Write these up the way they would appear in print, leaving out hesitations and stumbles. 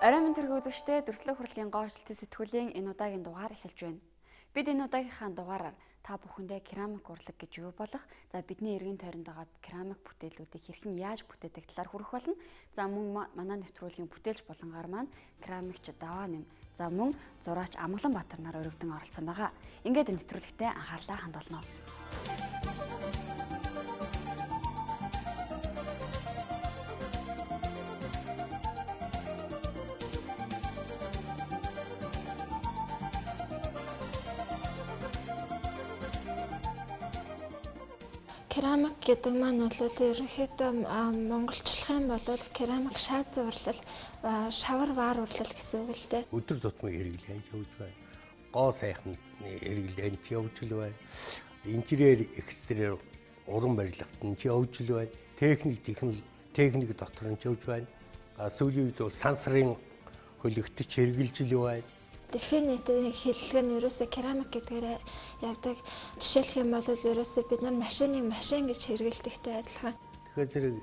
Орой минь төрхөө үзэгчдээ дүрслэг хурлын гоорчлтын сэтгүүлийн энэ удаагийн дугаар эхэлж байна. Бид энэ удаагийнхаа дугаараар та бүхэндээ керамик урлаг гэж юу болох, за бидний эргэн тойронд байгаа керамик бүтээлүүдийг хэрхэн яаж бүтээдэг талаар хүрэх болно. За мөн манай нэвтрүүлгийн бүтээлч болонгаар маань керамикч Даваа нэм, за мөн зураач Амгаланбаатар нар өргөдөн оролцсон байгаа. Ингээд энэ нэвтрүүлэгтээ анхаарлаа хандуулно. Керамик гэдэг маань бол ерөнхийдөө монголчлох юм бол керамик шааз урлал, шавар ваар урлал гэсэн үг л дээ. Өдөр тутмын хэрэглэн явж байна. Гоо сайхны хэрэглэн явж л байна. Интерьер экстерьер уран барилгад нь явж л байна. Техник дотор нь явж байна. Сүүлийн үед сансрын хөлөгтөч хэрэгжилж л байна. Дэлхийн нийтийн хэллэг нь ерөөсөө керамик гэдгээрээ явдаг. Жишээлх юм бол ерөөсөө бид нар машин гэж хэрэглэдэгтэй адилхан. Тэгэхээр зэрэг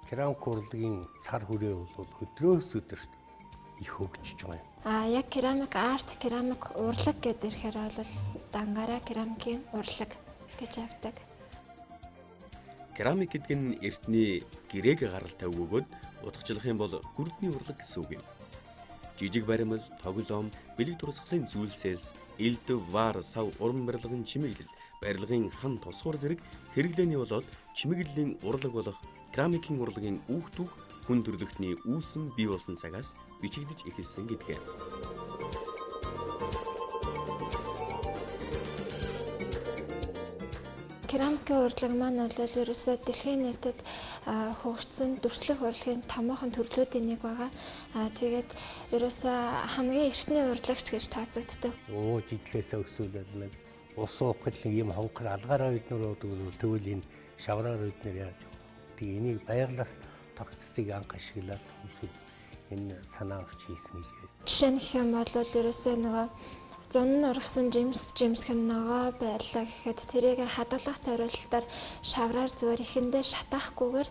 керамик урлагийн цар хүрээ бол өдрөөс өдөрт их хөгжиж байна. Яг керамик арт, керамик урлаг гэдэг ихээр бол дангаараа керамикийн урлаг гэж авдаг. Керамик гэдэг нь эртний грек гаралтай өгөөд утгачлах юм бол хүрдний урлаг гэсэн үг юм. Жижиг баримл, тоглоом, бэлэг турсгалын зүйлсээс элд, ваар, сав, уран барилгын чимэглэл, барилгын хан тусгуур зэрэг хэрэглээний болоод чимэглэлийн урлаг болох керамикийн урлагийн үүх хүн төрлөختний үүсэн бий болсон цагаас бичигдэж эхэлсэн гэдгээ. Керамикийн урлаг маань бол ерөөсөө дэлхийн нийтэд хөгжсөн дүрслэх урлагийн томоохон төрлүүдийн нэг байгаа. Тэгээд ерөөсөө хамгийн эртний урлагч гэж тооцогддог. Жидгээс өсвөлээд нэг ус уухад нэг юм хонгор алгаараа биднэр тэгвэл энэ шавраар биднэр яаж тийм энийг баярлаас тогтцыг анх ашиглаад хүмүүсүүд энэ санаа авч хийсэн гэж. Жишээ нь гэх юм бол ерөөсөө нөгөө зун ургасан жимсхэн ногоо байлаа гэхэд тэрийг хадгалах зорилтоор шавраар зүгээр ихэндээ шатаахгүйгээр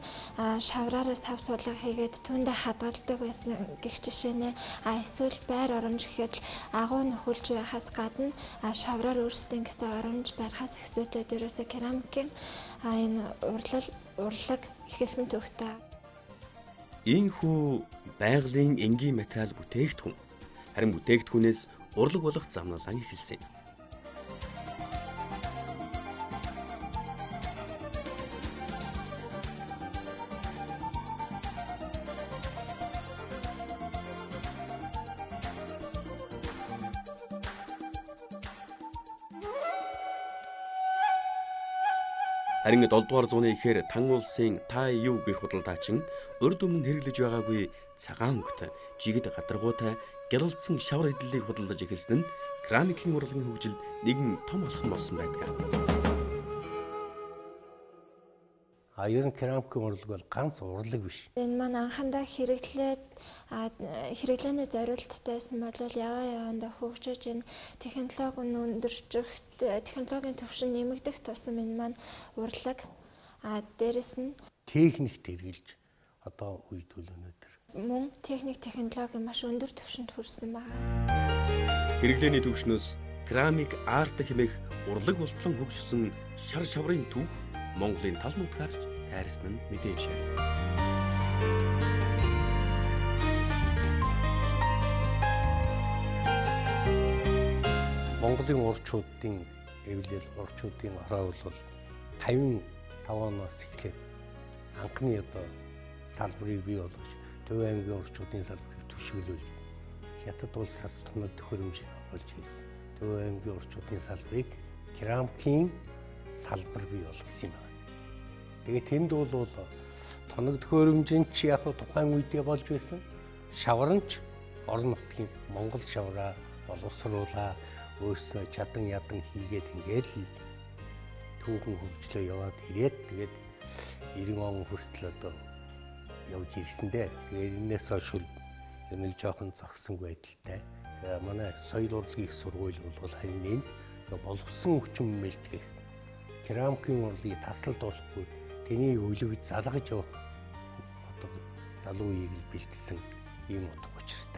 шавраараа сав суулга хийгээд түүндээ хадгалдаг байсан гэх жишээнэ. Эсвэл байр оромж гэхэд агуу нөхөлж байхаас гадна шавраар өөрсдийн гэсэн оромж барихаас эхсүүлээд ерөөсөө керамикийн энэ урлаг ихэлсэн төвхтэй. Ийхүү байгалийн энгийн материал бүтээгдэхүүн. Харин бүтээгдэхүүнээс урлаг болох замналаа эхэлсэн. Харин 7 дугаар зууны ихээр Тан улсын Тай Юу гэх худалдаачин урд өмнө хэрэглэж байгаагүй цагаан өнгөтэй, жигд гадаргуутай гялалцсан шавар эдлэлийг худалдаж эхэлсэн нь керамикийн урлагийн хөгжилд нэгэн том алхам болсон байдаг. Ер нь керамикийн урлаг бол ганц урлаг биш. Энэ маань анхандаа хэрэглээний зорилттой байсан бол явандаа хөгжиж энэ технологи нь өндөржих, технологийн түвшин нэмэгдэх тусам энэ маань урлаг дээрэс нь техникт хэрэгжилж одоо үед бол өнөөдөр мөн технологи маш өндөр түвшинд хүрсэн байна. Хэрэглээний түвшнөөс керамик арт хэмээх урлаг болтлон хөгжсөн шар шаврын түүх Монголын тал нутгаарч тайрсан нь мэдээж. Монголын урчуудын эвлэл урчуудын ороо бол 55 оноос эхлээд анхны одоо салбарыг бий болгож Төв аймгийн урчуудын салбарыг түшиглүүл Хятад улсаас томог төхөөрөмж олж ирв. Төв аймгийн урчуудын салбарыг керамикийн салбар бий болгосон юм байна. Тэгээд тэнд бол тоног төхөөрөмжөнд ч яг тухайн үедээ болж байсан. Шавранч орон нутгийн Монгол шавраа боловсруулаа өөрснөө чадан ядан хийгээд ингээд л түүхэн хөгжлөө яваад ирээд тэгээд 90 он хүртэл одоо явж ирсэндээ тэгээд энэс хойш нэг жоохон зогсон байдалтай. Манай соёл урлагийн их сургууль бол харин энэ боловсон хүчин бэлтгэх керамикийн урлагийг тасалд болохгүй тэний өлөг залгаж явах одоо залуу үеийг л бэлдсэн ийм утга учиртай.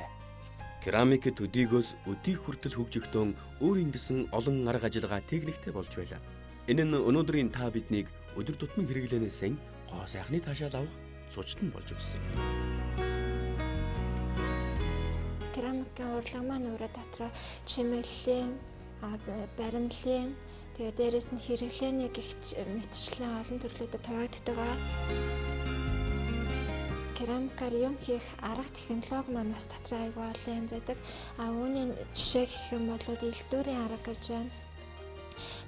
Керамик төдийгөөс өдий хүртэл хөгжихдөн өөрийн гэсэн олон арга ажиллагаа техниктэй болж байлаа. Энэ нь өнөөдрийн та биднийг өдөр тутмын хэрэглэнээс гоо сайхны таашаал авах цучлан болж өгсөн. Керамикийн урлаг маань өөрөө дотроо чимэглэлийн, баримлын, тэгээ дээрэс нь хэрэглээний гихч мэтчлэн олон төрлүүдэд хуваагддаг. Керамикаар юм хийх арга технологи маань бас дотроо аягүй олон янз байдаг. Үүний жишээ гэх юм бол элдвэрийн арга гэж байна.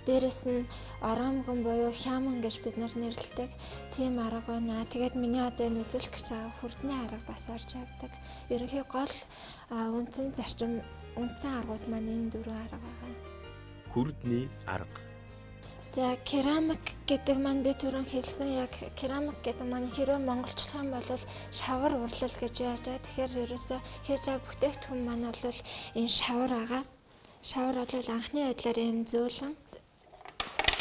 Дээрэс нь оромгон буюу хяман гэж бид нар нэрлэдэг тийм арга байна. Тэгээд миний одоо энэ үзүүлэх гэж байгаа хүрдний арга бас орж явдаг. Ерөнхий гол үндсэн аргууд маань энэ дөрвөн арга байгаа. Хүрдний арга. За керамик гэдэг маань би түрүүн хэлсэн яг керамик гэдэг маань хэрвээ монголчлох юм бол шавар урлал гэж яаж байгаа. Тэгэхээр ерөөсөө хийж байгаа бүтээгдэхүүн маань бол энэ шавар байгаа. Шавар бол анхны байдлаар юм зөөлөн.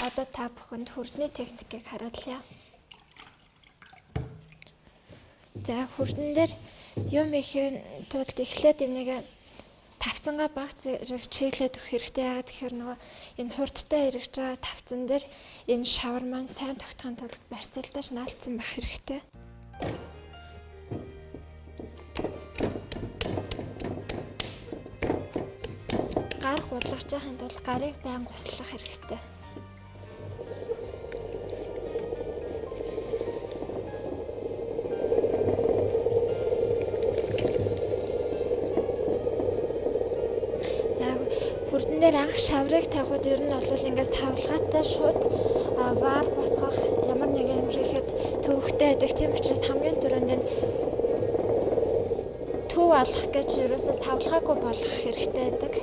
Одоо та бүхэнд хүрдний техникийг харуулъя. За хүрдэн дээр юм ихийн тулд эхлээд энийг тавцангаа баг зэрэг чиглээд өгөх хэрэгтэй. Яагаад тэгэхээр нөгөө энэ хурдтай эргэж байгаа тавцан дээр энэ шавар маань сайн тогтохын тулд барьцаалтаж наалтсан байх хэрэгтэй. Гар гудлаж байхын тулд гарыг байнга услах хэрэгтэй. Хүрдэн дээр анх шаврыг тавихад ер нь бол ингээс хавлгаатай шууд ваар босгох ямар нэгэн юм хийхэд төвөгтэй байдаг. Тийм учраас хамгийн түрүүнд нь төв олох гэж ерөөсөө савлгаагүй болгох хэрэгтэй байдаг.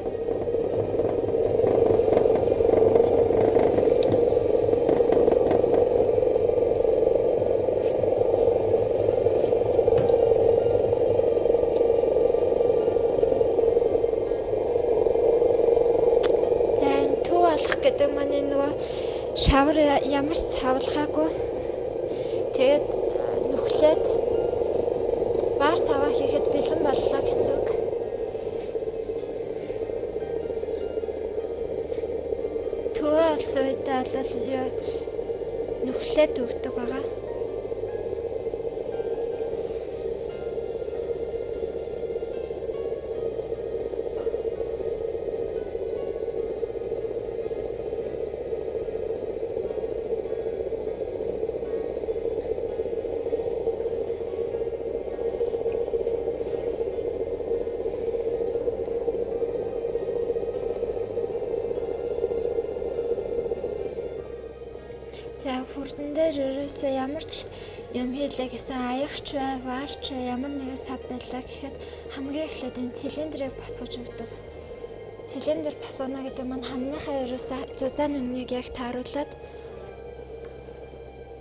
Гэдэг маань нөгөө шавар ямар ч савлгаагүй тэгээд нүхлээд баар саваа хийхэд бэлэн боллоо гэсэн үг. Төвөө олсон үедээ бол нүхлээд өгдөг байгаа. За хүрдэн дээр ерөөсөө ямар ч юм хийлээ гэсэн аягч бай, ваарч бай, ямар нэгэн сав байлаа гэхэд хамгийн эхлээд энэ цилиндрийг босгож өгдөг. Цилиндр босгоно гэдэг маань ханныхаа ерөөсөө зузаан үннийг яг тааруулаад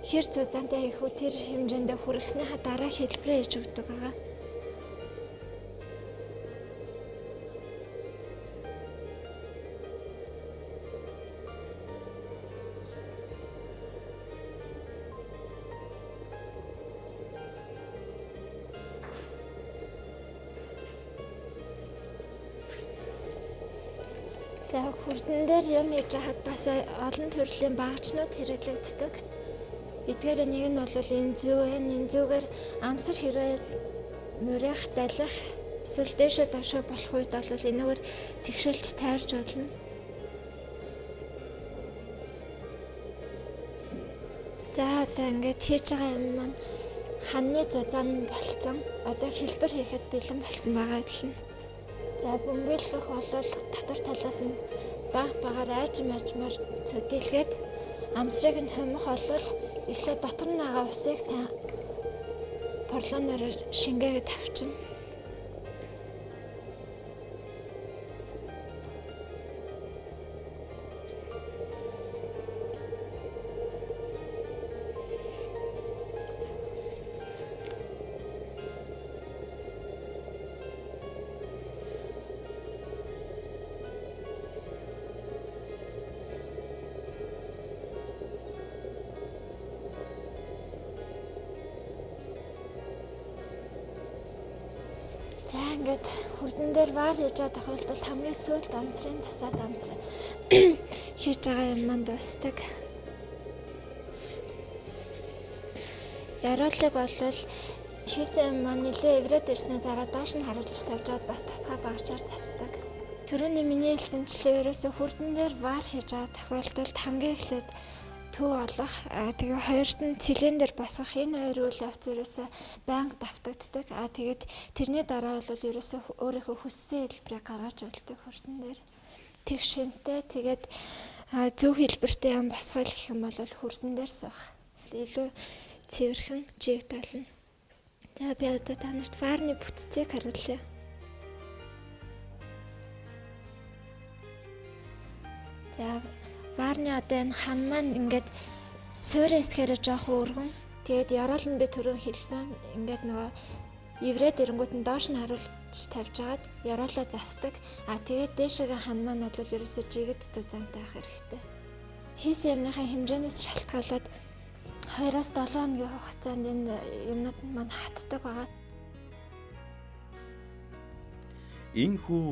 хэр зузаантай хийх үү тэр хэмжээндээ хүргэснийхаа дараа хэлбэрээ хийж өгдөг байгаа. За хүрдэн дээр юм хийж хахад бас олон төрлийн багажнууд хэрэглэгддэг. Эдгээр нэг нь бол энэ зүү, энэ зүүгээр амсар хэрэг мөрөх, далих, эсвэл дээшээ доошоо болох үед бол энэгээр тэгшэлж тайрж болно. За одоо ингээд хийж байгаа юм маань ханны зузаан болцсон. Одоо хэлбэр хийхэд бэлэн болсон байгаа юм. За бөмбөлгөх бол татвар талаас нь багаар аажмаар цөдөлгээд амсрыг нь хумих бол эхлээд дотор нь байгаа усыг сайн порлоноор шингээгээд авчина. ингээд хүрдэн дээр вар хийж байгаа тохиолдолд хамгийн сүүлд амсрын засаад амсрын хийж байгаа юм маань дуусдаг. Яроолыг болвол хийсэн маань нэлээ эврээд ирсний дараа доош нь харуулж тавьжаад бас тусгай багчаар засдаг. Түрүүний миний хэлсэнчлээ ерөөсө хүрдэн дээр вар хийж байгаа тохиолдолд хамгийн эхлээд төв олох, тэгээ хоёрт нь цилиндр босгох энэ хоёр үйл явц ерөөсө байнга давтагддаг. Тэгээд тэрний дараа бол ерөөсө өөрийнхөө хүссэн хэлбэрийг гаргаж болдог хүрдэн дээр. Тэг шинтэй тэгээд зөв хэлбэртэй юм босгол гэх юм бол хүрдэн дээр суух. Илүү цэвэрхэн жиг толно. Тэгээ би одоо та нарт варны бүтцийг харуулъя. За варны одоо энэ хан маань ингээд суурь эсгээрээ жоохон өргөн. Тэгээд яроол нь би түрүүн хэлсэн. Ингээд нөгөө эврээд ирэнгүүт нь доош нь харуулж тавьж агаад яроолоо засдаг. Тэгээд дээшээгээ хан маань бол ерөөсөө жигэд зузаантай байх хэрэгтэй. Хийсэн юмныхаа хэмжээнээс шалтгаалаад 2-7 хоногийн хугацаанд энэ юмнууд маань хатдаг байгаа. Энэхүү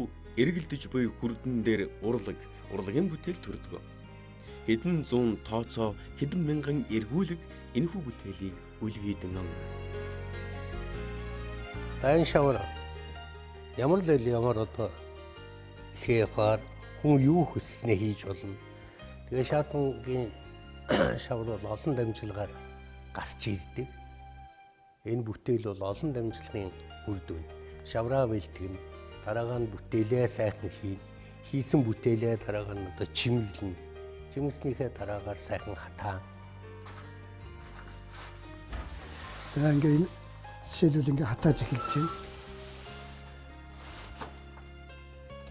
эргэлдэж буй хүрдэн дээр урлагийн бүтээл төрдөг. Хэдэн зуун тооцоо хэдэн мянган эргүүлэг энэхүү бүтээлийг үлгийдэн ам. За энэ шавар ямар л ямар одоо хийхаар хүн юу хүснээ хийж болно. Тэгээ шатангийн шавар бол олон дамжлагаар гарч ирдэг. Энэ бүтээл бол олон дамжлагын үр дүнд шавраа бэлтгэн, дараагаар нь бүтээлээ сайхан хийн, хийсэн бүтээлээ дараагаар нь одоо чимэглэн, чимэгснийхээ дараагаар сайхан хатаа. За ингээ жишээлбэл ингээ хатааж эхэлж байна.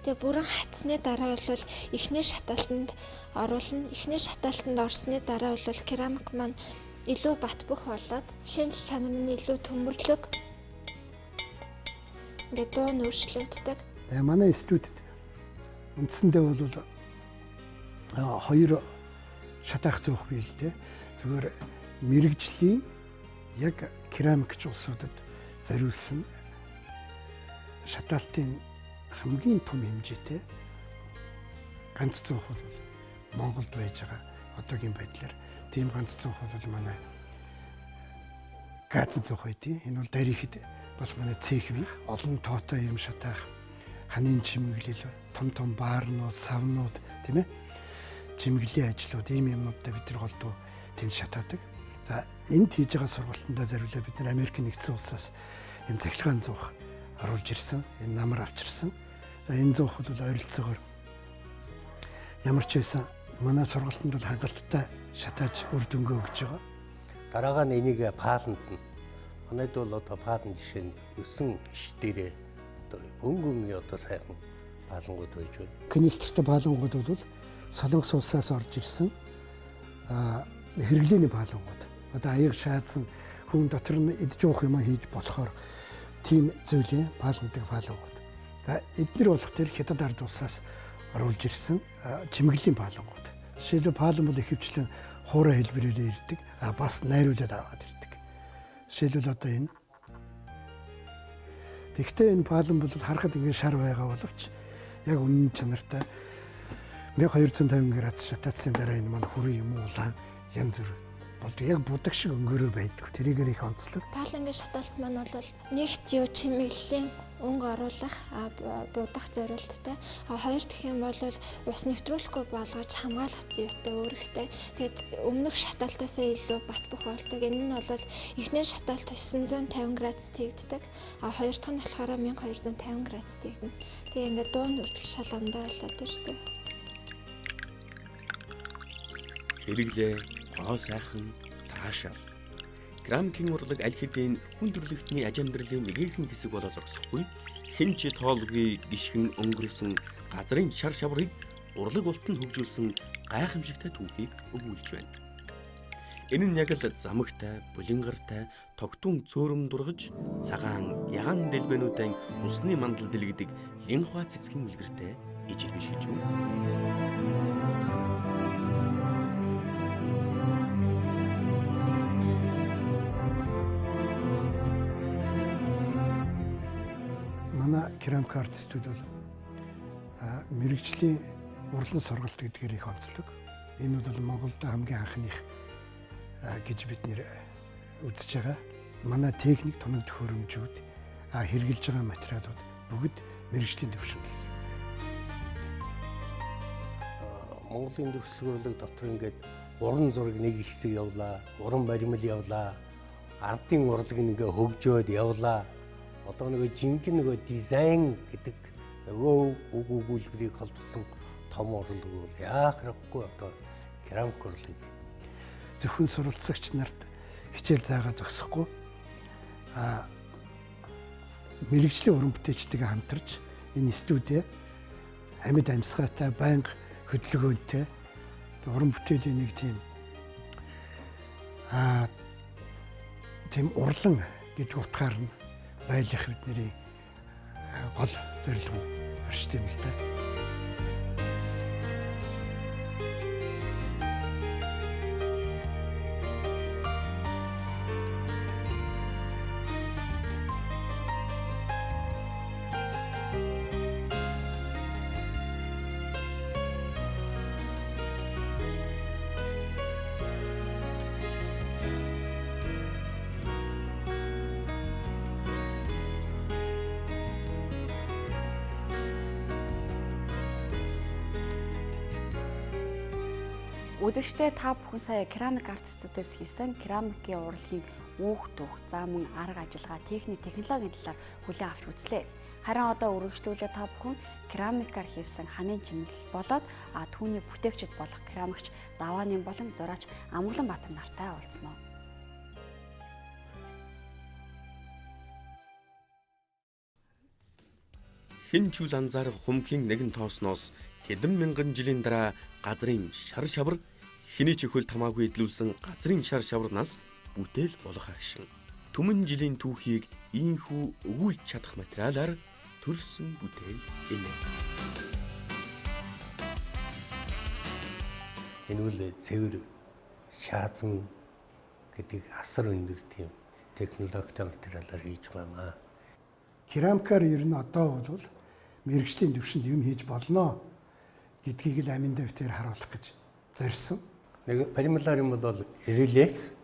Тэгээ бүрэн хатсны дараа бол эхний шаталтанд оруулна. Эхний шаталтанд орсны дараа бол керамик маань илүү бат бөх болоод шинж чанар нь илүү төмөрлөг ингээ дуу нь өөрчлөгддөг. Манай студид үндсэндээ бол хоёр шатаах зөөх бий л дээ. Зүгээр мэрэгжлийн яг керамикч улсуудад зориулсан шатаалтын хамгийн том хэмжээтэй ганц зөөх бол Монголд байж байгаа. Одоогийн байдлаар тийм ганц зөөх бол манай газан зөөх байдیں۔ Энэ бол дарихэд бас манай цех бий. Олон тоотой юм шатаах, ханын чимэглэл, том баарнууд, савнууд тийм ээ. Чимэглэлийн ажлууд ийм юмнуудтай бид нар голдуу тэнд шатаадаг. За энд хийж байгаа сургалтандаа зориулаад бид нар Америк нэгдсэн улсаас юм цахилгаан зуух оруулж ирсэн. Энэ намар авчирсан. За энэ зуух бол ойролцоогоор ямар ч байсан манай сургалтанд бол хангалттай шатааж үр дүнгээ өгч байгаа. Дараагаар нь энийг пааланд нь манайд бол одоо пааланд жишээ нь 9 иш дээрээ одоо өнгөн одоо сайхан паалангууд байж байна. Канистртэй паалангууд бол Солонгос улсаас орж ирсэн хэрэглээний паалангууд. Одоо аяг шаадсан хүн дотор нь идж уух юм хийж болохоор тийм зүйлийн пааландаг паалангууд. За эдгээр болох тэр хятад ард улсаас оруулж ирсэн чимэглэлийн паалангууд. Жишээлбэл паалан бол ихэвчлэн хуурай хэлбэрээр ирдэг, бас найруулад аваад ирдэг. Жишээлбэл одоо энэ. Тэгвэл энэ паалан бол харахад ингээд шар байгаа боловч яг үнэн чанартай 1250 градус шатаацсан дараа энэ маань хүрээ юм улаан янз бүр болдог. Яг будаг шиг өнгөрөө байдаг. Тэрийгээр их онцлог. Паалангийн шаталт маань бол нэгт юу чимэглэлийн өнгө оруулах будах зорилттой. Хоёр дахь юм бол ус нэвтрүүлэхгүй болгож хамгаалах зүйтэй өөрөгтэй. Тэгээд өмнөх шаталтаас илүү бат бөх болдог. Энэ нь бол эхний шаталт 950 градус тэгддэг. Хоёр дахь нь болохоор 1250 градус тэгдэнэ. Тэгээ ингээд дуун хүртэл шалгандаа болоод ирдэг. Хэрэглээ, гоо сайхан, таашаал. Керамикийн урлаг аль хэдийн хүн төрөлхтний аж амьдралын нэгэн хэсэг болоо зогсохгүй. Хэн ч тоолгүй гიშгэн өнгөрсөн газрын шар шаврыг урлаг улт нь хөгжүүлсэн гайхамшигтай түүхийг өгүүлж байна. Энэ нь яг л замагтай, булингартай, тогтун цөөрөм дургаж, цагаан, ягаан дэлбэнүүдэн усны мандал дэлгэдэг линхуа цэцгийн үлгэртэй ижил биш гэж юм. Манай керамик артистууд бол мэрэгжлийн урлан сургалт гэдгээр их онцлог. Энэ бол Монголд хамгийн анхных гэж бид нэр үзэж байгаа. Манай техник тоног төхөөрөмжүүд хэрэгжилж байгаа материалууд бүгд мэрэгжлийн төвшин. Монголын дүрслэг урлаг дотор ингээд уран зураг нэг хэсэг явлаа, уран баримл явлаа, ардын урлаг нэгэ хөгжөөд явлаа. Одоо нөгөө жинхэнэ нөгөө дизайн гэдэг нөгөө үг өгүүлбэрийг холбосон том урлаг бол яах хэрэггүй одоо керамик урлаг. Зөвхөн суралцагч нарт хичээл заагаа зогсохгүй мэрэгжлийн уран бүтээлчтэйгээ хамтарч энэ студи амьд амьсгаатай байнга хөдөлгөөнтэй уран бүтээлийн нэг тийм урлан гэдэг утгаар нь байлгах бидний гол зорилго харж тийм л да. Үзэгчдээ та бүхэн сая керамик артистуудаас хийсэн керамикийн урлагийн үүх дуух, за мөн арга ажиллагаа, технологийн талаар хүлээн авч үзлээ. Харин одоо үргэлжлүүлээ та бүхэн керамикаар хийсэн ханын чимэглэл болоод түүний бүтээгчд болох керамикч Давааны болон зураач Амгаланбаатар нартай уулзнаа. Хэн ч үл анзаарах хумхийн нэгэн тоосноос хэдэн мянган жилийн дараа газрын шар шавар хэний ч өхөл тамаагүй идэлүүлсэн газрын шар шаварнаас бүтээл болох агшин. Түмэн жилийн түүхийг ийхүү өгүүлж чадах материалаар төрсөн бүтээл энэ. Энэ үл цэвэр шаазан гэдэг асар өндөр тийм технологитой материалаар хийж байна. Керамикаар ер нь одоо бол мэрэгжлийн төвшөнд юм хийж болно гэдгийг л амин дэвтэр харуулах гэж зорьсон. Нэг баримлаар юм бол рельеф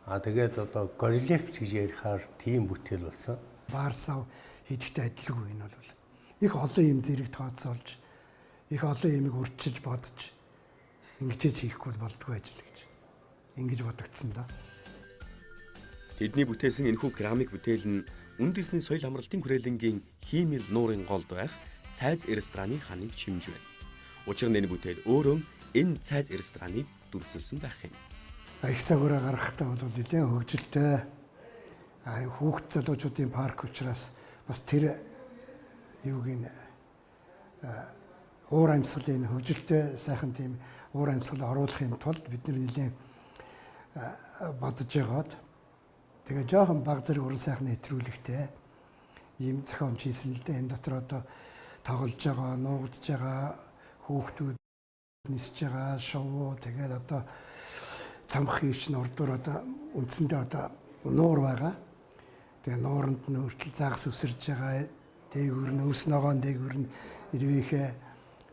тэгээд одоо горельеф гэж ярихаар тийм бүтээл болсон. Баарсав хийдэгтэй адилгүй энэ бол их олон юм зэрэг тооцоолж их олон юмыг өрчилж бодож ингэж хийхгүй болдгүй ажил гэж ингэж бодогдсон да. Тэдний бүтээсэн энэхүү керамик бүтээл нь үндэсний соёл амралтын хүрээлэнгийн хиймэл нуурын голд байх цайз рестораны ханыг чимж байна. Учир нь энэ бүтээл өөрөө энэ цайз рестораныг дүрсэлсэн байх юм. Их цагаараа гаргахтаа бол нэлээд хөгжилтэй хүүхд залуучуудын парк учраас бас тэр юуг нь уур амьсгалын хөгжилтэй сайхан тийм уур амьсгал оруулахын тулд бид нэлээд бодож байгаад тэгээ жоохон баг зэрэг уран сайхны хэтрүүлэгтэй ийм зохиомж хийсэн л дээ. Энэ дотор одоо тоглож байгаа, нуугдж байгаа хүүхдүүд нисэж байгаа шоу тэгээд одоо цамх хийч нурдуур одоо үндсэндээ одоо нуур байгаа. Тэгээ нууранд нь хүртэл загас үсэрж байгаа. Дээгүүр нь өвс ногоон дээгүүр нь ирвэхэ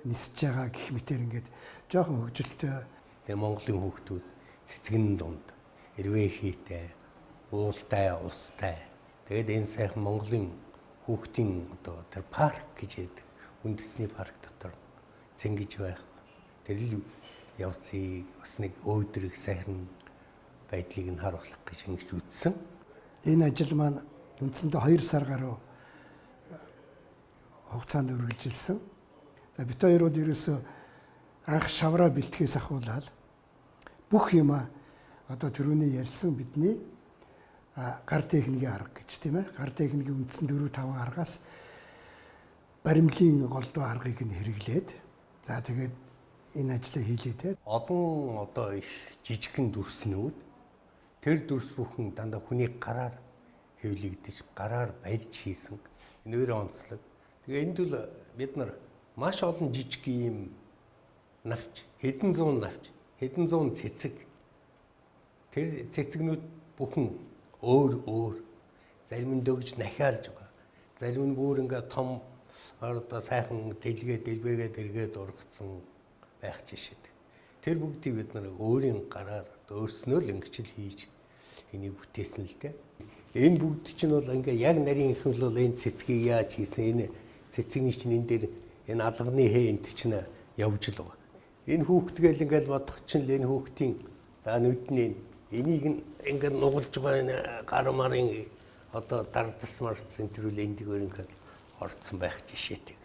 нисэж байгаа гэх мэтэр ингээд жоохон хөгжилтэй. Тэгээ Монголын хүүхдүүд цэцгэн дунд ирвэ хийтэй, уултай, устай. Тэгээд энэ сайхан Монголын хүүхдийн одоо тэр парк гэж ярьдаг. Үндэсний парк дотор цэнгэж байх. Тэр л явцыг бас нэг өөдрөг сайхан байдлыг нь харуулах гэж ингэж үзсэн. Энэ ажил маань үндсэндээ 2 сар гаруй хугацаанд үргэлжилсэн. За бид хоёр бол ерөөсөө анх шавраа бэлтгэхээс ахуулаад бүх юм одоо түрүүний ярьсан бидний гар техникийн арга гэж тийм ээ. Гар техникийн үндсэн 4-5 аргаас баримлын голдуу аргыг нь хэрэглээд за тэгээд энэ ажлаа хийлээ те. Олон одоо их жижигхэн дүрснүүд тэр дүрс бүхэн дандаа хүний гараар хэвлэгдэж гараар барьж хийсэн энэ өөрөө онцлог. Тэгээ энд бол бид нар маш олон жижиг юм навч, хэдэн зуун цэцэг тэр цэцэгнүүд бүхэн өөр зарим нь дөгж нахиалж байгаа. зарим нь бүр ингээд том одоо сайхан дэлбэгээд эргээд ургацсан байх жишээд. Тэр бүгдийг бид нар өөрийн гараар өөрснөө л ингэж л хийж энийг бүтээсэн л дээ. Энэ бүгд чинь бол ингээ яг нарийн их бол энэ цэцгийг яаж хийсэн, энэ цэцэгний чинь энэ дээр энэ алганы хээнд чинь явж л байгаа. Энэ хүүхдгээл ингээл бодох чинь л энэ хүүхдийн за нүдний энийг ингээд нугалж байгаа энэ гар марын одоо дардас марц центрүүл энд дэгээр ингээд орцсон байх жишээтэй.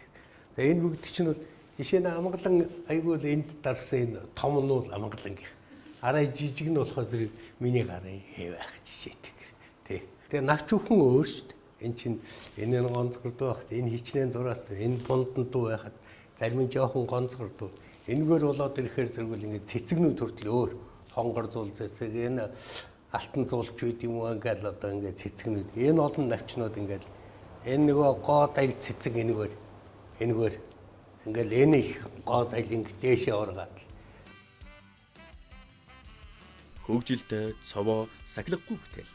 За энэ бүгд чинь бол жишээ нь амгалан айгүй л энд дарсан энэ том нь бол амгалангийн. Арай жижиг нь болохоор зэрэг миний гарын хээ байх жишээтэй. Тэ. Тэгээ навч бүхэн өөр шүү дээ. Эн чинь энэ нь гонцгордоо байхад энэ хичнээн зураас энэ бунданд дуу байхад зарим нь жоохон гонцгордоо. Энэгээр болоод ирэхээр зэрэгэл ингээд цэцэгнүүд хүртэл өөр хонгор зул цэцэг энэ алтан зулч үед юм уу ингээд одоо ингээд цэцэгнүүд энэ олон навчнууд ингээд энэ нөгөө гоод аяг цэцэг энэгээр ингээл энэ их гоод аяг ингээд дээшээ оргаад хөгжилтэй цовоо сахилгагүй бүтээл.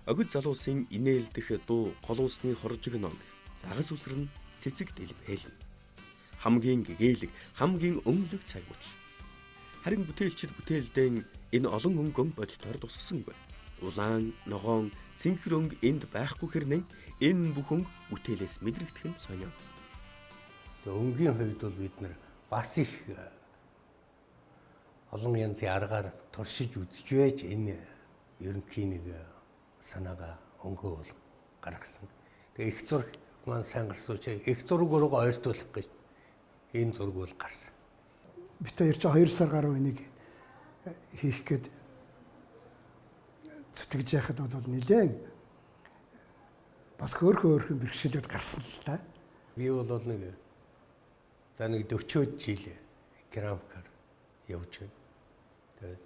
Огид залуусын инээлдэх дуу голуусны хоржиг ном загас үсрэн цэцэг дэлбэлэн. Хамгийн гэгээлэг, хамгийн өнлөг цаг үуч. Харин бүтээлчд бүтээлдэн энэ олон өнгөн бодитоор тусгасангүй. Улаан, ногоон, цэнхэр өнгө энд байхгүй хэрнээ энэ бүхэн бүтээлээс мэдрэгдэх нь сонио. Тэгээ өнгийн хувьд бол бид нар бас их олон янзын аргаар туршиж үзэж энэ ерөнхий нэг санаага өнгөө бол гаргасан. Тэгээ их зураг маань сайн гарсан учраас их зураг руу ойртуулах гэж энэ зураг бол гарсан. Бид хоёр ч 2 сар гаруй энийг хийх гээд зүтгэж яхад бол нэлээд бас хөөрхөн бэрхшээлүүд гарсан л та. Би бол нэг 40 жил керамикаар явж байна. Тэгээд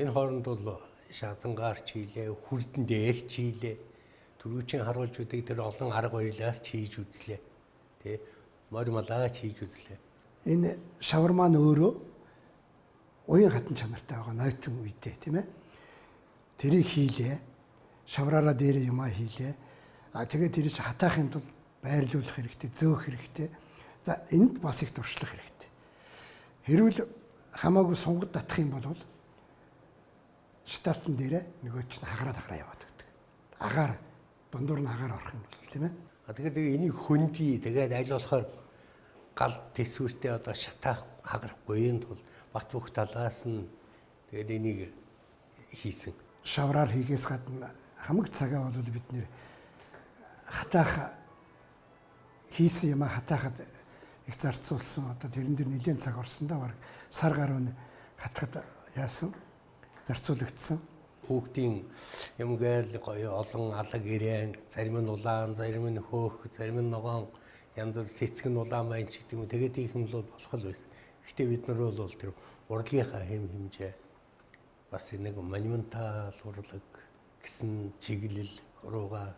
энэ хооронд бол шатангаарч хийлээ, хүрдэн дээрч хийлээ. Түрүүчийн харуулж үдэг тэр олон арга барилаарч хийж үзлээ. Тэ морь малаач хийж үзлээ. Энэ шавар маань өөрөө уян хатан чанартай байгаа нойтон үедээ тийм ээ. Тэрийг хийлээ. Шавраараа дээр юмаа хийлээ. Тэгээд тэрийг хатаахын тулд байрлуулах хэрэгтэй, зөөх хэрэгтэй. За энд бас их туршлах хэрэгтэй. Хэрвэл хамаагүй сунгад татах юм бол штартын дээрээ нөгөө чинь хагараа яваад өгдөг. Агаар дундуур нь агаар орох юм бол тийм ээ. Тэгэхээр энийг хөндөй тэгээд аль болохоор гал тэсвэртэй одоо шатаах хагарахгүй юм бол бат бөх талаас нь тэгээд энийг хийсэн. Шавраар хийгээс гадна хамаг цагаа бол бид нэр хатаах хийсэн юм хатаахад их зарцуулсан одоо тэрэн дээр нэлээд цаг орсон да баг сар гаруй хатахад яасан зарцуулагдсан. Хүүхдийн юм гээл гоё олон алаг ирээн зарим нь улаан, зарим нь хөөх, зарим нь ногоон янз бүр цэцэг нь улаан байна ч гэдэг юм. Тэгээд их юм бол болох л байсан. Гэхдээ бид нар бол тэр урлагийнхаа хэмжээ бас нэг монументал урлаг гэсэн чиглэл руугаа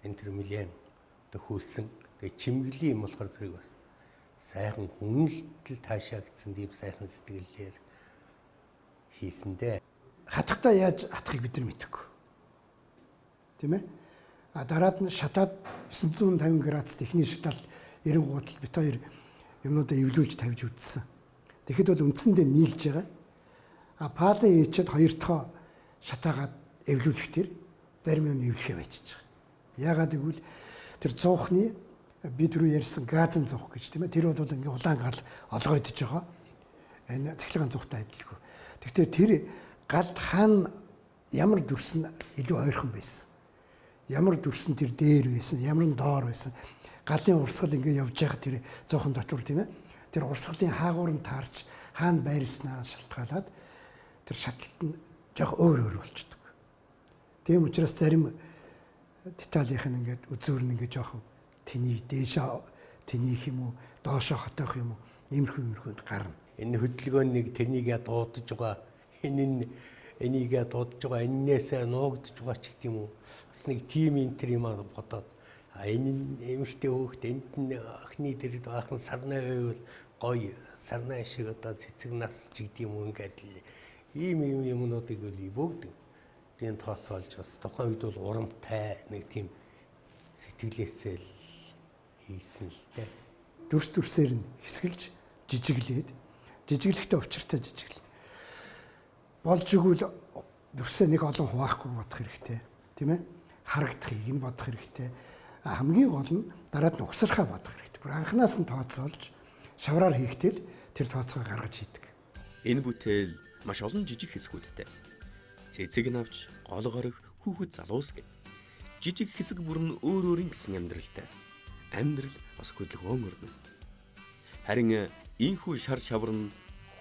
энэ төр нэлээд төхүүлсэн. Тэгээд чимгэлийн юм болохоор зэрэг бас сайхан хүнэлтэл таашаагдсан тийм сайхан сэтгэлээр хийсэндээ хатахтаа яаж хатахыг бид нар мэдэхгүй. Тийм ээ? Дараад нь шатаад 950 градус техник шатаалт 90 гутал бит хоёр юмнуудаа эвлүүлж тавьж үтсэн. Тэгэхэд бол үндсэндээ нийлж байгаа. Паалын хийчихэд хоёр дахь шатаагаад эвлүүлэх тэр зарим юм эвлэхээ байчиж байгаа. Яагаад гэвэл тэр зуухны бид рүү ярьсан газын зуух гэж тийм ээ. Тэр бол ингээ улаан гал олгойдож байгаа. Энэ цахилгаан зуухтай адилгүй. Тэгвэл тэр галд хаана ямар дүрсэн илүү ойрхон байсан. Ямар дүрсэн тэр дээр байсан, ямар нь доор байсан. Галын урсгал ингээ явж байгаа тэр зуухан дотор тийм ээ. Тэр урсгалын хаагуур нь таарч хаана байрласнаа шалтгаалаад тэр шатлалт нь жоох өөр болчдөг. Тийм учраас зарим деталийнх нь ингээд үзүүр нь ингээ жоохон тэнийг дээшээ тэнийг юм уу доошоо хотоох юм уу иймэрхүүнд гарна. Энэ хөдөлгөөн нэг тэрнийгээ дуудаж байгаа энийгээ дуудаж байгаа эннээсээ нуугдж байгаа ч гэдэг юм уу. Бас нэг тим интер юм аа бодоод энэ эмэгтэй хөөхт энд нь охины дээр баахан сарнай байвал гоё сарнай шиг одоо цэцэг нас ч гэдэг юм уу ингээд ийм юмнуудыг бүгд тийм тооцоолж бас тухайн үед бол урамтай нэг тийм сэтгэлээсээ хийсэн л дээ. Дүрсээр нь хэсгэлж жижиглээд жижиглэхдээ учиртай жижиглэн. Болж игэл дүрсээ нэг олон хуваахгүй бодох хэрэгтэй. Тийм ээ? Харагдахыг нь бодох хэрэгтэй. Хамгийн гол нь дараад нь угсархаа бодох хэрэгтэй. Бүр анханаас нь тооцоолж шавраар хийхдээ л тэр тооцоогоо гаргаж хийдэг. Энэ бүтээл маш олон жижиг хэсгүүдтэй. Цэцэг нь авч гол горих хүүхэд залуус гэв. Жижиг хэсэг бүр нь өөр өөрийн гэсэн амьдралтай. Амьдрал бас хөдөлгөөн өрнө. Харин ийхүү шар шавар нь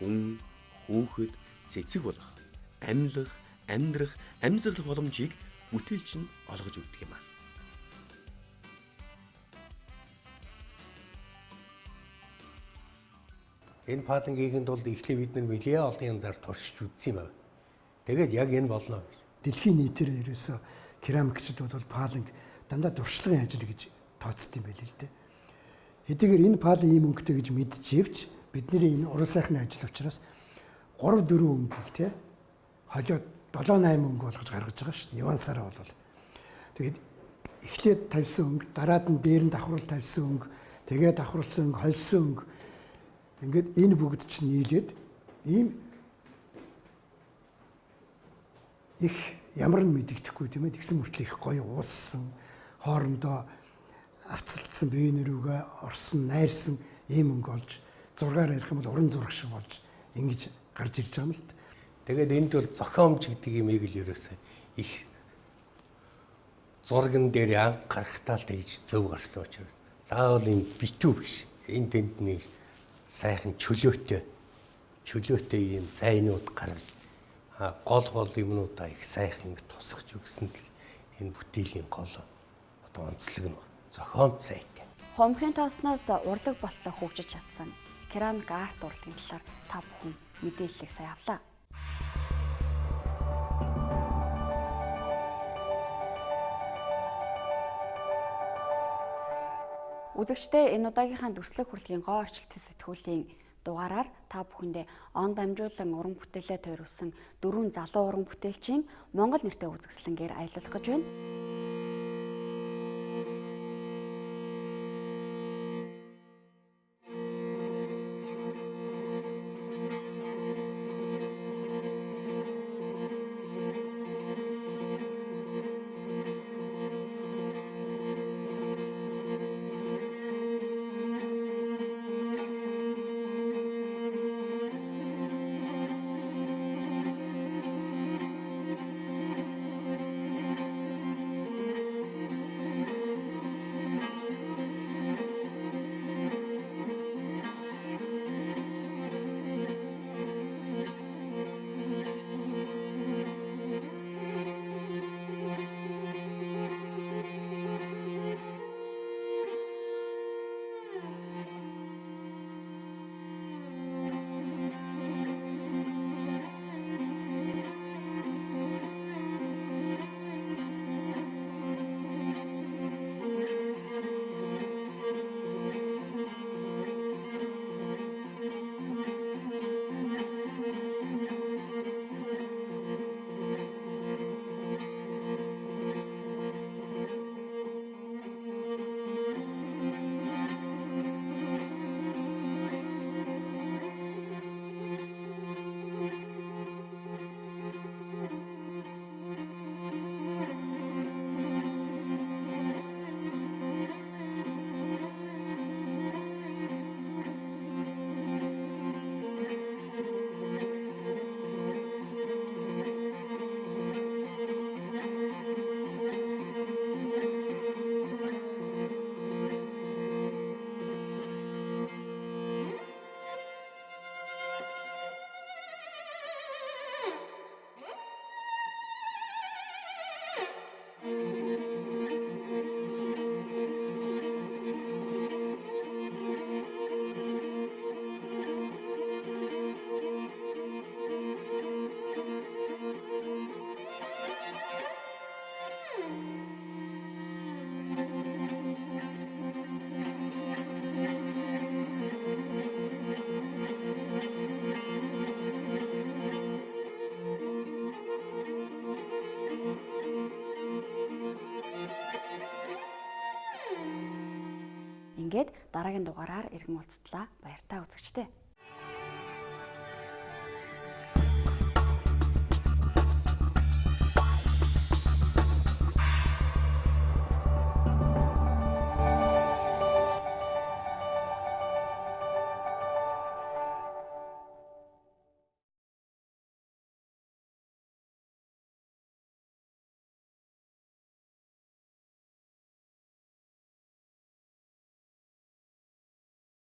хүн, хүүхэд, цэцэг болох амьлах, амьдрах, амьсгалах боломжийг бүтээлч нь олгож өгдөг юм аа. Энэ падангийн тулд эхлээ бид нар нэлээд олон янзаар туршиж үзсэн юм байна. Тэгээд яг энэ болно гэж. Дэлхийн нийтээр ерөөсө керамикчид бол паланг дандаа дуршлагын ажил гэж тооцд юм байл л дээ. Хэдийгээр энэ палан ийм өнгөтэй гэж мэдчихвч бидний энэ уран сайхны ажил учраас 3-4 өнгөийг те холиод 7-8 өнгө болгож гаргаж байгаа шүү дээ. Нюансаараа бол. Тэгээд эхлээд тавьсан өнгө, дараад нь дээр нь давхрал тавьсан өнгө, тэгээд давхарлсан өнгө, холсон өнгө. Ингээд энэ бүгд чинь нийлээд ийм их ямар нь мэдэгдэхгүй тийм ээ. Тэгсэн мөртлөө их гоё ууссан, хоорондоо авцалдсан биеийн рүүгээ орсон, найрсан ийм өнгө болж зургаар ярих юм бол уран зураг шиг болж ингэж гарч ирж байгаа юм л та. Тэгээд энд бол зохиомж гэдэг имийг л ерөөсөө их зурган дээр анх гарахтаа л тэгж зөв гарсан учраас заавал энэ битүү биш. Энэ тэнд нэг сайхан чөлөөтэй ийм зайнууд гаргаж гол юмнуудаа их сайхан ингэ тусгаж өгсөнд л энэ бүтээлийн гол одоо онцлог нь зохиомж сайтай. Хомхын тоосноос урлаг болтлоо хөгжиж чадсан керамик арт урлагийн талаар та бүхэн мэдээллийг сайн авлаа. Үзэгчдээ энэ удаагийнхаа дүрслэг хүрэлгийн гоо орчлтын сэтгүүлийн дугаараар та бүхэндээ он дамжуулан уран бүтээлээ тойруулсан 4 залуу уран бүтээлчийн Монгол нэртэй үзэсгэлэнгээр аялуулах гэж байна. ингээд дараагийн дугаараар иргэн уулзтлаа. Баяртай үзэгчдээ.